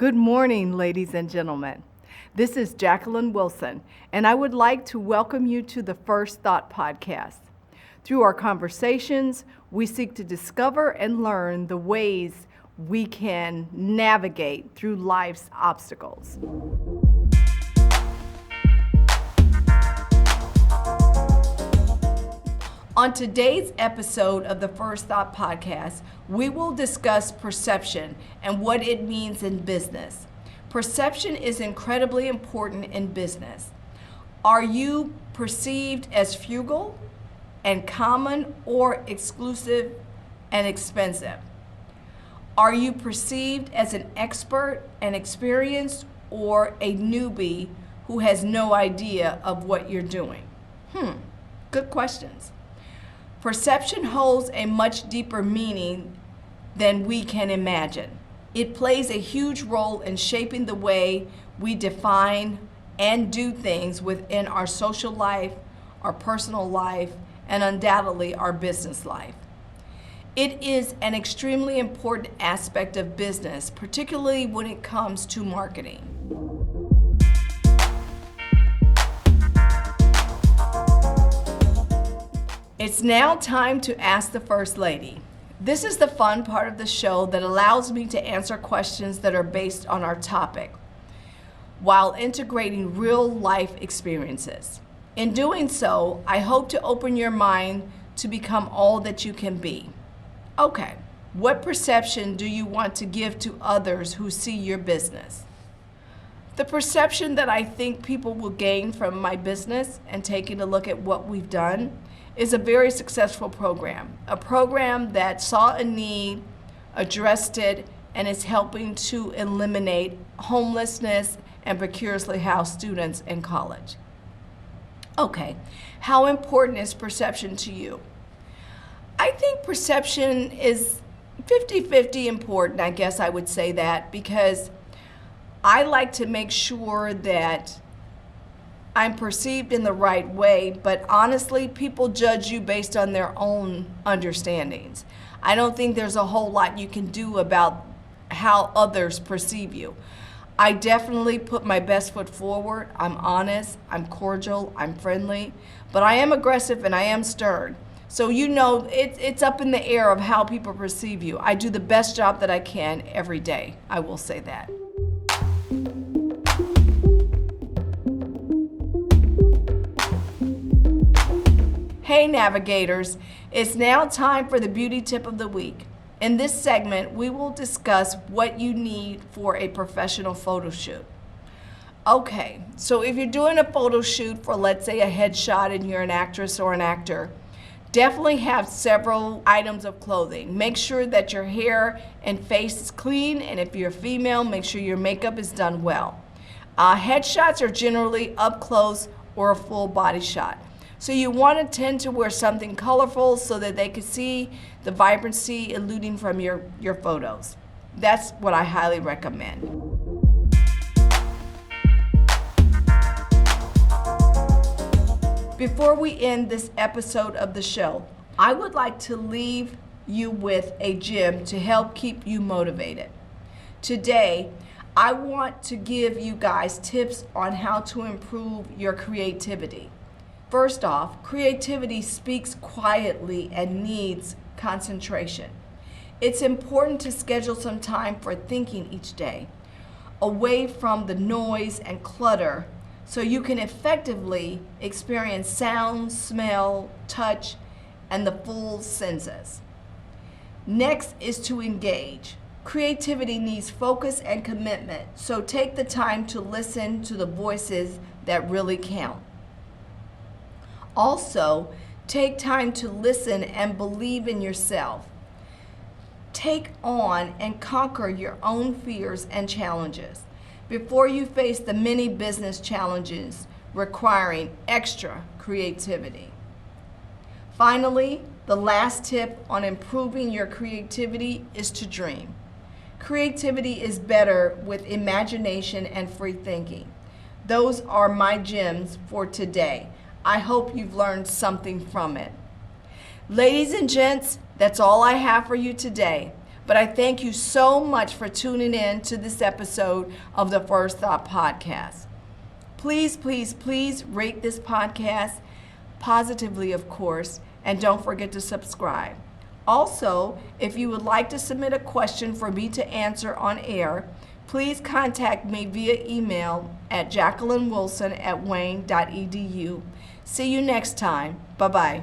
Good morning, ladies and gentlemen. This is Jacqueline Wilson, and I would like to welcome you to the First Thought Podcast. Through our conversations, we seek to discover and learn the ways we can navigate through life's obstacles. On today's episode of the First Thought Podcast, we will discuss perception and what it means in business. Perception is incredibly important in business. Are you perceived as frugal and common or exclusive and expensive? Are you perceived as an expert and experienced or a newbie who has no idea of what you're doing? Good questions. Perception holds a much deeper meaning than we can imagine. It plays a huge role in shaping the way we define and do things within our social life, our personal life, and undoubtedly our business life. It is an extremely important aspect of business, particularly when it comes to marketing. It's now time to ask the First Lady. This is the fun part of the show that allows me to answer questions that are based on our topic while integrating real life experiences. In doing so, I hope to open your mind to become all that you can be. Okay, what perception do you want to give to others who see your business? The perception that I think people will gain from my business and taking a look at what we've done is a very successful program, a program that saw a need, addressed it, and is helping to eliminate homelessness and precariously housed students in college. Okay, how important is perception to you? I think perception is 50-50 important, I guess I would say that, because I like to make sure that I'm perceived in the right way, but honestly, people judge you based on their own understandings. I don't think there's a whole lot you can do about how others perceive you. I definitely put my best foot forward. I'm honest, I'm cordial, I'm friendly, but I am aggressive and I am stern. So you know, it's up in the air of how people perceive you. I do the best job that I can every day, I will say that. Hey navigators, it's now time for the beauty tip of the week. In this segment, we will discuss what you need for a professional photo shoot. Okay, so if you're doing a photo shoot for, let's say, a headshot and you're an actress or an actor, definitely have several items of clothing. Make sure that your hair and face is clean, and if you're a female, make sure your makeup is done well. Headshots are generally up close or a full body shot. So you want to tend to wear something colorful so that they can see the vibrancy eluding from your photos. That's what I highly recommend. Before we end this episode of the show, I would like to leave you with a gem to help keep you motivated. Today, I want to give you guys tips on how to improve your creativity. First off, creativity speaks quietly and needs concentration. It's important to schedule some time for thinking each day, away from the noise and clutter, so you can effectively experience sound, smell, touch, and the full senses. Next is to engage. Creativity needs focus and commitment, so take the time to listen to the voices that really count. Also, take time to listen and believe in yourself. Take on and conquer your own fears and challenges before you face the many business challenges requiring extra creativity. Finally, the last tip on improving your creativity is to dream. Creativity is better with imagination and free thinking. Those are my gems for today. I hope you've learned something from it. Ladies and gents, that's all I have for you today. But I thank you so much for tuning in to this episode of the First Thought Podcast. Please, please, please rate this podcast positively, of course, and don't forget to subscribe. Also, if you would like to submit a question for me to answer on air, please contact me via email at jacquelinewilson@wayne.edu. See you next time. Bye-bye.